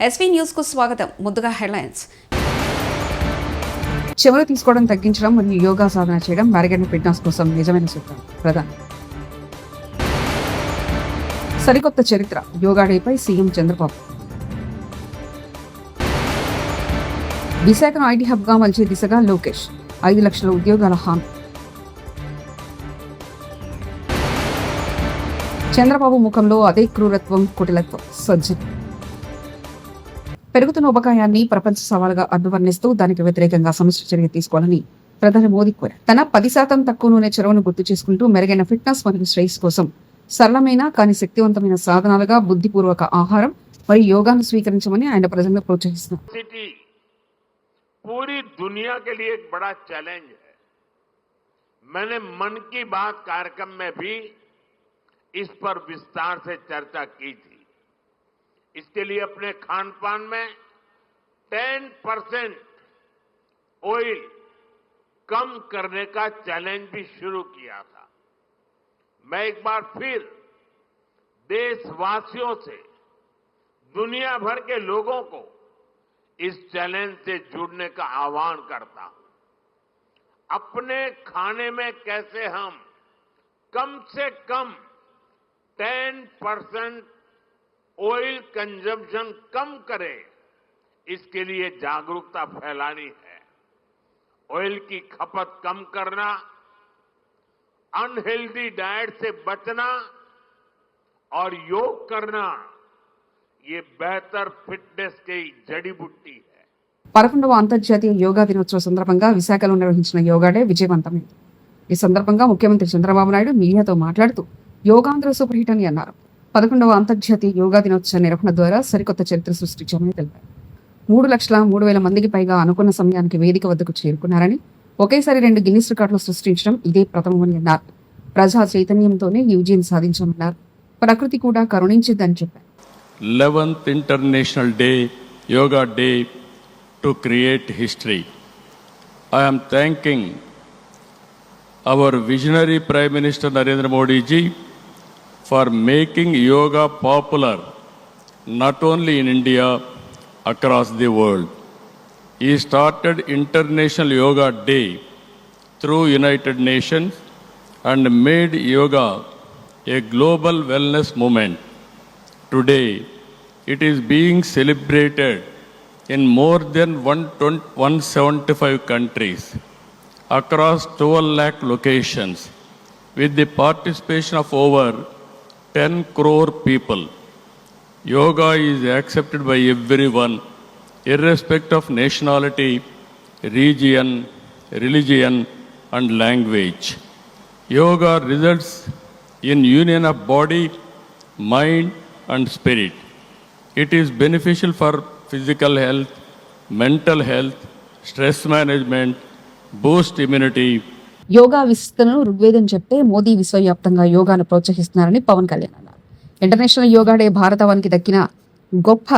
SV news కు స్వాగతం. ముందుగా హెడ్లైన్స్. చెమలు తీసుకోవడం తగ్గించడం మరియు యోగా సాధన చేయడం మెరుగైన ఫిట్నెస్ కోసం నిజమైన సూత్రం. ప్రధాని సరికొత్త చరిత్ర యోగా డేపై సీఎం చంద్రబాబు. విశాఖను ఐటీ హబ్ గా మలిచే దిశగా లోకేష్ 5 లక్షల ఉద్యోగాల హామీ. చంద్రబాబు ముఖంలో అదే క్రూరత్వం, కుటిలత్వం. సజ్జన్ పెరుగుతున్న ఉపకాయాన్ని ప్రపంచ సవాలుగా అభివర్ణిస్తూ దానికి వ్యతిరేకంగా సమిష్టి చర్య తీసుకోవాలని ప్రధాని మోదీ కోరారు. తన 10% తక్కువ నూనె చొరవను గుర్తు చేసుకుంటూ మెరుగైన ఫిట్నెస్ మరియు శ్రేయస్ కోసం సరళమైన కానీ శక్తివంతమైన సాధనాలుగా బుద్ధిపూర్వక ఆహారం మరియు యోగాను స్వీకరించమని ఆయన ప్రజలను ప్రోత్సహిస్తున్నారు. पूरी दुनिया के लिए एक बड़ा चैलेंज है. मैंने मन की बात कार्यक्रम में भी इस पर विस्तार से चर्चा की थी. इसके लिए अपने खान पान में 10% ऑयल कम करने का चैलेंज भी शुरू किया था. मैं एक बार फिर देशवासियों से, दुनिया भर के लोगों को इस चैलेंज से जुड़ने का आह्वान करता हूं. अपने खाने में कैसे हम कम से कम 10% ऑयल कंजम्पशन कम करें, इसके लिए जागरूकता फैलानी है. ऑयल की खपत कम करना, अनहेल्दी डाइट से बचना और योग करना, ये बेहतर फिटनेस की जड़ी बूटी है. 11వ అంతర్జాతీయ యోగా దినోత్సవ సందర్భంగా విశాఖలో నిర్వహించిన యోగా డే విజయవంతమైంది. ఈ సందర్భంగా ముఖ్యమంత్రి చంద్రబాబు నాయుడు మీడియాతో మాట్లాడుతూ యోగాంధ్ర సూపర్ హిట్ అని అన్నారు. 11వ అంతర్జాతీయ యోగా దినోత్సవ నిర్వహణ ద్వారా సరికొత్త చరిత్ర సృష్టించామని తెలిపారు. 3,03,000 మందికి పైగా అనుకున్న సమయానికి వేదిక వద్దకు చేరుకున్నారని, ఒకేసారి 2 గిన్నిస్ రికార్డులు సృష్టించడం ఇదే ప్రథమమని అన్నారు. ప్రజా చైతన్యంతోనే ఈ విజయం సాధించామన్నారు. ప్రకృతి కూడా కరుణించిద్దని చెప్పారు. 11th International Day, Yoga Day, to create history. I am thanking our visionary Prime Minister Narendra Modi ji for making yoga popular not only in India, across the world. He started International Yoga Day through United Nations and made yoga a global wellness movement. Today, it is being celebrated in more than 175 countries across 12 lakh locations with the participation of over 10 crore people. Yoga is accepted by everyone, irrespective of nationality, region, religion, and language. Yoga results in union of body, mind, and spirit. It is beneficial for physical health, mental health, stress management, boost immunity. Yoga విశిష్టతను ఋగ్వేదం చెప్తే మోదీ విశ్వవ్యాప్తంగా యోగాను ప్రోత్సహిస్తున్నారని పవన్ కళ్యాణ్ అన్నారు. International yoga day భారతావనికి దక్కిన గొప్ప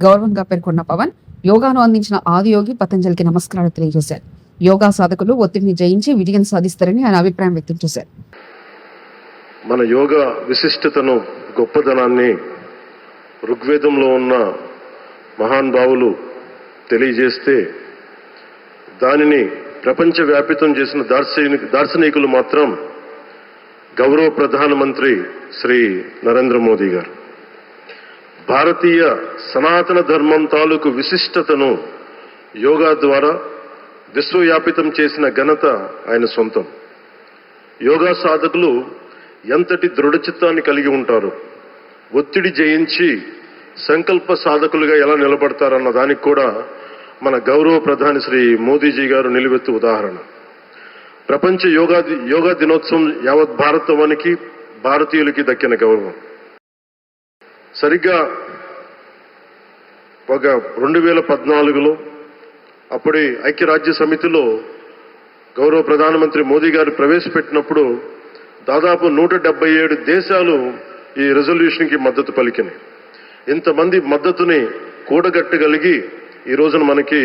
గౌరవంగా పేర్కొన్న పవన్ యోగాను అందించిన ఆదియోగి పతంజలికి నమస్కారాలు తెలియజేశారు. యోగా సాధకులు ఒత్తిడిని జయించి విజయం సాధిస్తారని ఆయన అభిప్రాయం వ్యక్తం చేశారు. మన యోగా విశిష్టతను, గొప్పదనాన్ని ఋగ్వేదంలో ఉన్న మహానుభావులు తెలియజేస్తే దానిని ప్రపంచవ్యాపితం చేసిన దార్శనికులు మాత్రం గౌరవ ప్రధానమంత్రి శ్రీ నరేంద్ర మోదీ గారు. భారతీయ సనాతన ధర్మం తాలూకు విశిష్టతను యోగా ద్వారా విశ్వవ్యాపితం చేసిన ఘనత ఆయన సొంతం. యోగా సాధకులు ఎంతటి దృఢచిత్తాన్ని కలిగి ఉంటారు, ఒత్తిడి జయించి సంకల్ప సాధకులుగా ఎలా నిలబడతారన్న దానికి కూడా మన గౌరవ ప్రధాని శ్రీ మోదీజీ గారు నిలువెత్తు ఉదాహరణ. ప్రపంచ యోగా దినోత్సవం యావత్ భారతవానికి, భారతీయులకి దక్కిన గౌరవం. సరిగ్గా ఒక 2014లో అప్పటి ఐక్యరాజ్య సమితిలో గౌరవ ప్రధానమంత్రి మోదీ గారు ప్రవేశపెట్టినప్పుడు దాదాపు 177 దేశాలు ఈ రెజల్యూషన్కి మద్దతు పలికినాయి. ఇంతమంది మద్దతుని కూడగట్టగలిగి ఈ రోజున మనకి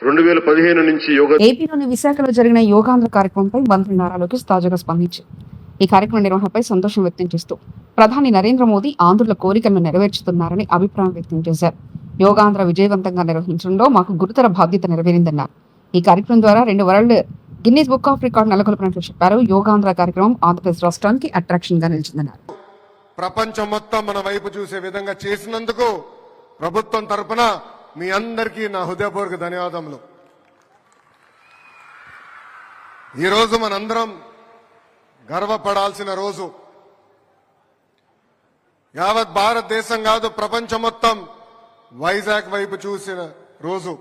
2015 నుంచి యోగా. ఏపీలోని విశాఖలో జరిగిన యోగాంధ్ర కార్యక్రమంపై మంత్రి నారా లోకేష్ తాజాగా స్పందించారు. ఈ కార్యక్రమ నిర్వహణపై సంతోషం వ్యక్తం చేస్తూ ప్రధాని నరేంద్ర మోదీ ఆంధ్రుల కోరికలను నెరవేర్చుతున్నారని అభిప్రాయం వ్యక్తం చేశారు. యోగాంధ్ర విజయవంతంగా నిర్వహించడంలో మాకు గురుతర బాధ్యత నెరవేరిందన్నారు. ఈ కార్యక్రమం ద్వారా 2 world Guinness book of record నెలకొల్పినట్లు చెప్పారు. యోగాంధ్ర కార్యక్రమం ఆంధ్రప్రదేశ్ రాష్ట్రానికి అట్రాక్షన్ గా నిలిచిందన్నారు. ప్రపంచం మొత్తం మన వైపు చూసే విధంగా చేసినందుకు ప్రభుత్వం తరపున మీ అందరికీ నా హృదయపూర్వక ధన్యవాదములు. ఈరోజు మనందరం గర్వపడాల్సిన రోజు. యావత్ భారతదేశం కాదు, ప్రపంచం మొత్తం వైజాగ్ వైపు చూసిన రోజు.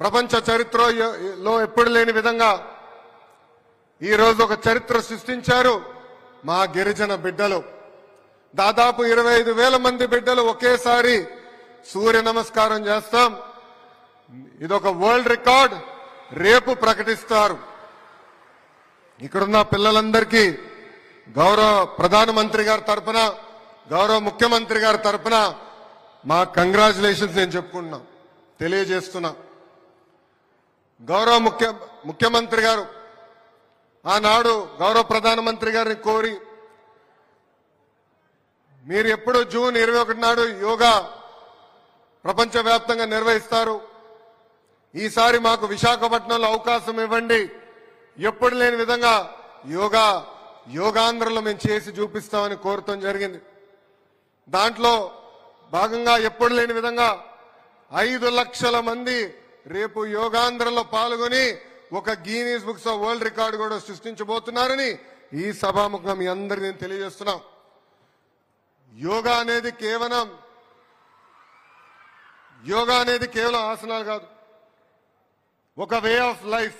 ప్రపంచ చరిత్రలో ఎప్పుడు లేని విధంగా ఈ రోజు ఒక చరిత్ర సృష్టించారు మా గిరిజన బిడ్డలు. దాదాపు 25,000 మంది బిడ్డలు ఒకేసారి సూర్య నమస్కారం చేస్తాం. ఇదొక వరల్డ్ రికార్డ్ రేపు ప్రకటిస్తారు. ఇక్కడున్న పిల్లలందరికీ గౌరవ ప్రధానమంత్రి గారి తరఫున, గౌరవ ముఖ్యమంత్రి గారి తరఫున మా కంగ్రాచులేషన్స్ నేను చెప్పుకుంటున్నా, తెలియజేస్తున్నా. గౌరవ ముఖ్యమంత్రి గారు ఆనాడు గౌరవ ప్రధానమంత్రి గారిని కోరి, మీరు ఎప్పుడు జూన్ 21 నాడు యోగా ప్రపంచవ్యాప్తంగా నిర్వహిస్తారు, ఈసారి మాకు విశాఖపట్నంలో అవకాశం ఇవ్వండి, ఎప్పుడు లేని విధంగా యోగాంధ్రలో మేము చేసి చూపిస్తామని కోరటం జరిగింది. దాంట్లో భాగంగా ఎప్పుడు లేని విధంగా 5 లక్షల మంది రేపు యోగాంధ్రలో పాల్గొని ఒక Guinness books of world record కూడా సృష్టించబోతున్నారని ఈ సభాముఖంగా మీ అందరికీ నేను తెలియజేస్తున్నాం. యోగా అనేది కేవలం ఆసనాలు కాదు, ఒక వే ఆఫ్ లైఫ్.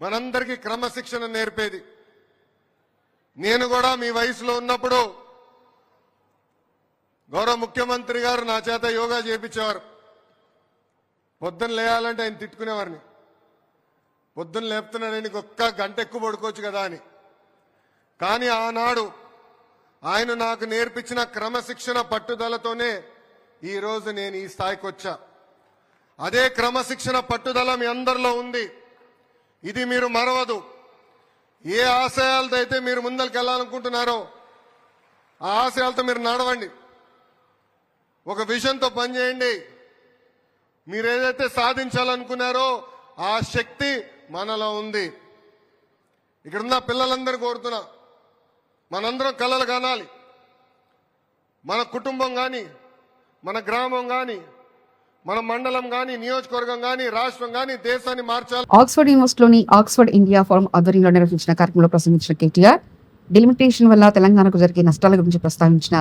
మనందరికీ క్రమశిక్షణ నేర్పేది. నేను కూడా మీ వయసులో ఉన్నప్పుడు గౌరవ ముఖ్యమంత్రి గారు నా చేత యోగా చేయించేవారు. పొద్దున్న లేయాలంటే ఆయన తిట్టుకునేవారిని, పొద్దున్న లేపుతున్నాడని ఒక్క గంట ఎక్కువ పడుకోవచ్చు కదా అని. కానీ ఆనాడు ఆయన నాకు నేర్పించిన క్రమశిక్షణ పట్టుదలతోనే ఈరోజు నేను ఈ స్థాయికి వచ్చా. అదే క్రమశిక్షణ పట్టుదల మీ అందరిలో ఉంది. ఇది మీరు మరవదు. ఏ ఆశయాలతో అయితే మీరు ముందరికి వెళ్ళాలనుకుంటున్నారో ఆ ఆశయాలతో మీరు నడవండి. ఒక విజన్తో పనిచేయండి. మీరు ఏదైతే సాధించాలనుకున్నారో ఆ శక్తి మనలో ఉంది. ఇక్కడున్న పిల్లలందరూ కోరుతున్నా, మనందరం కలలు కానాలి. మన కుటుంబం కానీ, మన గ్రామం కానీ, మన మండలం కానీ, నియోజకవర్గం కానీ, రాష్ట్రం కానీ దేశాన్ని మార్చాలి. ఆక్స్ఫర్డ్ యూనివర్సిటీలోని ఆక్స్ఫర్డ్ ఇండియా ఫోరం ఆధ్వర్యంలో నిర్వహించిన కార్యక్రమంలో ప్రసంగించిన కేటీఆర్ డిలిమిటేషన్ వల్ల తెలంగాణకు జరిగే నష్టాల గురించి ప్రస్తావించిన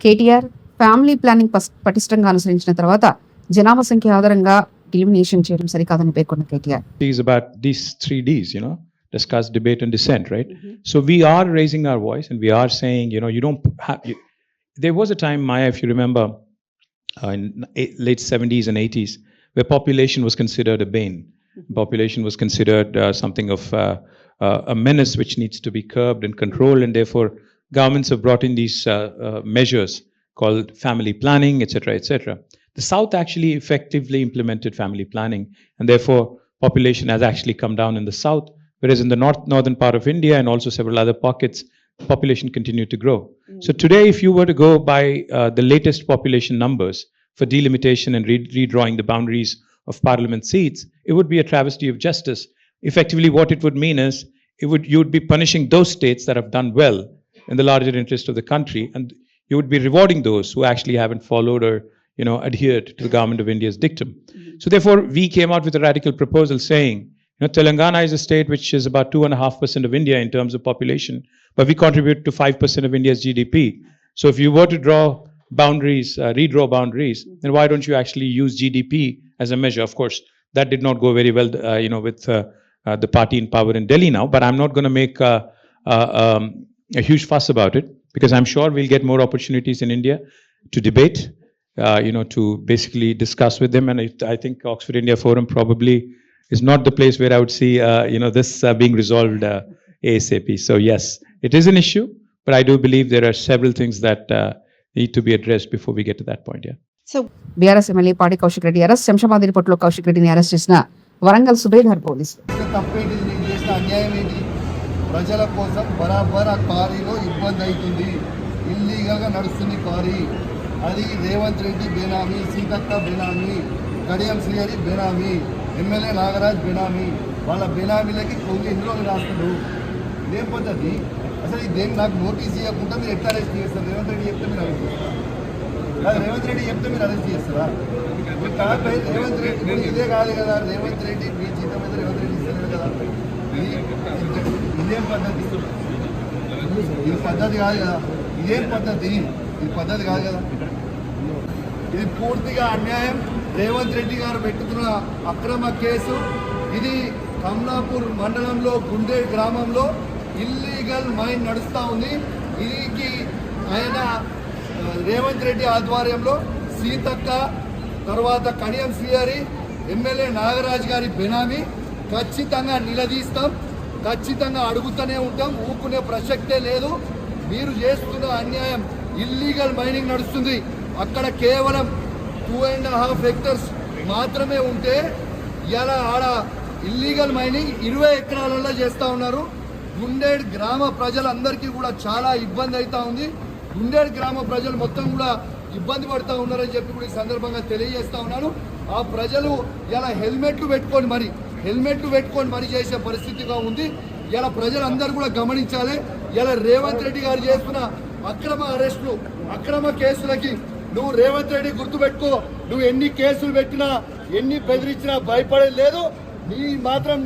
కేటీఆర్ ఫ్యామిలీ ప్లానింగ్ పటిష్టంగా అనుసరించిన తర్వాత జనాభా సంఖ్య ఆధారంగా డిలిమినేషన్ చేయడం సరికాదని పేర్కొన్న KTR. Is about these 3 Ds, discuss, debate and dissent, right? So we are raising our voice and we are saying, you don't have, there was a time, Maya, if you remember, in late 70s and 80s, where population was considered a bane. Population was considered something of a menace which needs to be curbed and controlled, and therefore governments have brought in these measures called family planning, etc., etc. The South actually effectively implemented family planning, and therefore population has actually come down in the South, whereas in the northern part of India and also several other pockets, population continued to grow. So today, if you were to go by the latest population numbers for delimitation and redrawing the boundaries of parliament seats, it would be a travesty of justice. Effectively, what it would mean is you would be punishing those states that have done well in the larger interest of the country, and you would be rewarding those who actually haven't followed or adhered to the government of India's dictum. So therefore, we came out with a radical proposal saying, Telangana is a state which is about 2.5% of India in terms of population, but we contribute to 5% of India's GDP. So if you were to draw boundaries, redraw boundaries, then why don't you actually use GDP as a measure? Of course, that did not go very well, with the party in power in Delhi now, but I'm not going to make a huge fuss about it, because I'm sure we'll get more opportunities in India to debate, to basically discuss with them. And I think Oxford India Forum probably is not the place where I would see, this being resolved ASAP. So yes, it is an issue, but I do believe there are several things that need to be addressed before we get to that point. Yeah. So BRS MLA పాడి Kaushik Reddy arrest. Shamshabad ఎయిర్పోర్టులో Kaushik రెడ్డిని arrest చేసిన వరంగల్ సుబేదార్ పోలీసులు. తప్పేంటి, నేను చేసిన అన్యాయం ఏంటి? ప్రజల కోసం బరాబర్ ఆ క్వారీలో ఇబ్బంది అవుతుంది. ఇల్లీగల్గా నడుస్తుంది క్వారీ. అది రేవంత్ రెడ్డి బేనామీ, సీతక్క బేనామీ, కడియం శ్రీహరి బేనామీ, ఎమ్మెల్యే నాగరాజ్ బేనామీ. వాళ్ళ బేనామీలకి కొన్ని ఎన్ని రోజులు రాస్తాడు. ఇదేం పద్ధతి అసలు? ఇదేం నాకు నోటీస్ ఇవ్వకుండా మీరు ఎట్లా అరెస్ట్ చేస్తారు? రేవంత్ రెడ్డి చెప్తే మీరు అరెస్ట్ చేస్తారా? రేవంత్ రెడ్డి చెప్తే మీరు అరెస్ట్ చేస్తారా? కాకపోతే రేవంత్ రెడ్డి ఇదే కాదు కదా. రేవంత్ రెడ్డి మీ జీతం మీద రేవంత్ రెడ్డి ఇస్తలేదు కదా. ఇదేం పద్ధతి? ఇది పద్ధతి కాదు కదా. ఇదేం పద్ధతి? ఇది పద్ధతి కాదు కదా. ఇది పూర్తిగా అన్యాయం. రేవంత్ రెడ్డి గారు పెట్టుకున్న అక్రమ కేసు ఇది. కమలాపూర్ మండలంలో గుండే గ్రామంలో ఇల్లీగల్ మైన్ నడుస్తూ ఉంది. దీనికి ఆయన రేవంత్ రెడ్డి ఆధ్వర్యంలో సీతక్క, తర్వాత కడియం శ్రీహరి, ఎమ్మెల్యే నాగరాజ్ గారి బెనామీ. ఖచ్చితంగా నిలదీస్తాం, ఖచ్చితంగా అడుగుతూనే ఉంటాం. ఊరుకునే ప్రసక్తే లేదు. మీరు చేస్తున్న అన్యాయం. ఇల్లీగల్ మైనింగ్ నడుస్తుంది అక్కడ. కేవలం 2.5 హెక్టర్స్ మాత్రమే ఉంటే ఇలా ఆడ ఇల్లీగల్ మైనింగ్ 20 ఎకరాలలో చేస్తూ ఉన్నారు. గుండేడ్ గ్రామ ప్రజలందరికీ కూడా చాలా ఇబ్బంది అవుతా ఉంది. గుండేడ్ గ్రామ ప్రజలు మొత్తం కూడా ఇబ్బంది పడుతూ ఉన్నారని చెప్పి కూడా ఈ సందర్భంగా తెలియజేస్తా ఉన్నాను. ఆ ప్రజలు ఇలా హెల్మెట్లు పెట్టుకొని మరి చేసే పరిస్థితిగా ఉంది. ఇలా ప్రజలందరూ కూడా గమనించాలి. ఇలా రేవంత్ రెడ్డి గారు చేస్తున్న అక్రమ అరెస్టులు, అక్రమ కేసులకి నువ్వు రేవంత్ రెడ్డి గుర్తుపెట్టుకో. నువ్వు ఎన్ని కేసులు పెట్టినా, ఎన్ని బెదిరించినా భయపడేది లేదు.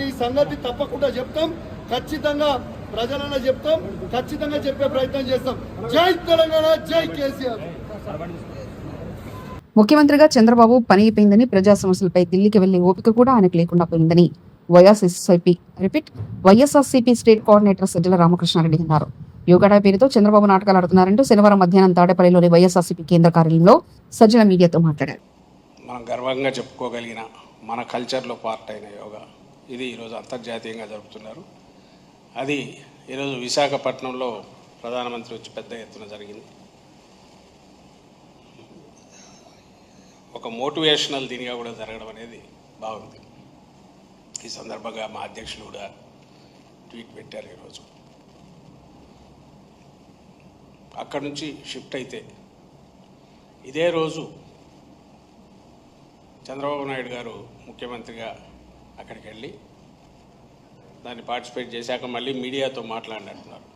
నీ సంగతి తప్పకుండా చెప్తాం. ఖచ్చితంగా ప్రజలలో చెప్తాం. ఖచ్చితంగా చెప్పే ప్రయత్నం చేస్తాం. జై తెలంగాణ, జై కేసీఆర్. ముఖ్యమంత్రిగా చంద్రబాబు పని అయిపోయిందని, ప్రజా సమస్యలపై ఢిల్లీకి వెళ్లే ఓపిక కూడా ఆయనకు లేకుండా పోయిందని వైఎస్ఆర్సీపీ స్టేట్ కోఆర్డినేటర్ సజ్జల రామకృష్ణారెడ్డి అన్నారు. యోగా డే పేరుతో చంద్రబాబు నాటకాలు ఆడుతున్నారంటూ శనివారం మధ్యాహ్నం తాడేపల్లిలోని వైఎస్ఆర్సీపీ కేంద్ర కార్యాలయంలో సజ్జల మీడియాతో మాట్లాడారు. మనం గర్వంగా చెప్పుకోగలిగిన మన కల్చర్లో పార్ట్ అయిన యోగా ఇది ఈరోజు అంతర్జాతీయంగా జరుపుతున్నారు. అది ఈరోజు విశాఖపట్నంలో ప్రధానమంత్రి వచ్చి పెద్ద ఎత్తున జరిగింది. ఒక మోటివేషనల్ దీనిగా కూడా జరగడం అనేది బాగుంది. ఈ సందర్భంగా మా అధ్యక్షులు కూడా ట్వీట్ పెట్టారు. ఈరోజు అక్కడి నుంచి షిఫ్ట్ అయితే ఇదే రోజు చంద్రబాబు నాయుడు గారు ముఖ్యమంత్రిగా అక్కడికి వెళ్ళి దాన్ని పార్టిసిపేట్ చేశాక మళ్ళీ మీడియాతో మాట్లాడినట్టున్నారు.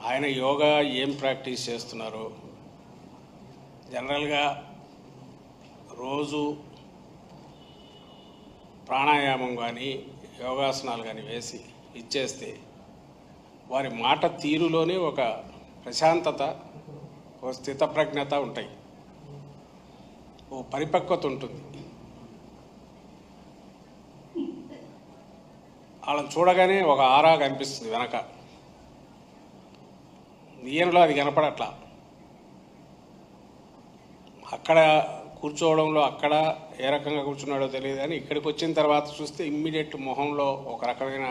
ఆయన యోగా ఏం ప్రాక్టీస్ చేస్తున్నారో జనరల్గా రోజు ప్రాణాయామం కానీ యోగాసనాలు కానీ వేసి ఇచ్చేస్తే వారి మాట తీరులోనే ఒక ప్రశాంతత, ఓ స్థితప్రజ్ఞత ఉంటాయి, ఓ పరిపక్వత ఉంటుంది. వాళ్ళని చూడగానే ఒక ఆరా కనిపిస్తుంది వెనక. ఈయనలో అది కనపడట్లా. అక్కడ కూర్చోవడంలో అక్కడ ఏ రకంగా కూర్చున్నాడో తెలియదు, కానీ ఇక్కడికి వచ్చిన తర్వాత చూస్తే ఇమ్మీడియట్ మొహంలో ఒక రకమైన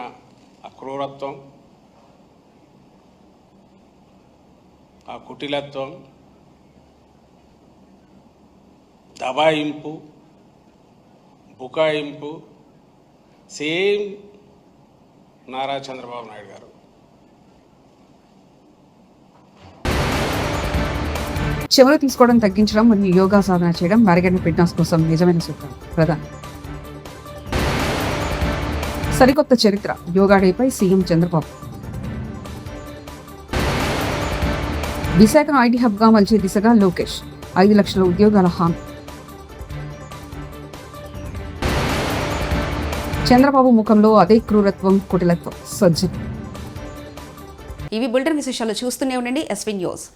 అక్రూరత్వం, ఆ కుటిలత్వం, దబాయింపు, బుకాయింపు సేమ్ నారా చంద్రబాబు నాయుడు గారు. చెవులు తీసుకోవడం తగ్గించడం మరియు యోగా సాధన చేయడం మెరుగైన ఫిట్నెస్ కోసం నిజమైన సూత్రం. ప్రధాని సరికొత్త చరిత్ర యోగా డేపై సీఎం చంద్రబాబు. విశాఖను ఐటీ హబ్గా మలిచే దిశగా లోకేష్ 5 లక్షల ఉద్యోగాల హామీ. చంద్రబాబు ముఖంలో అదే క్రూరత్వం, కుటిలత్వం. సజ్జన్. ఇవి బులెటిన్ విశేషాలు. చూస్తూనే ఉండండి ఎస్వీ న్యూస్.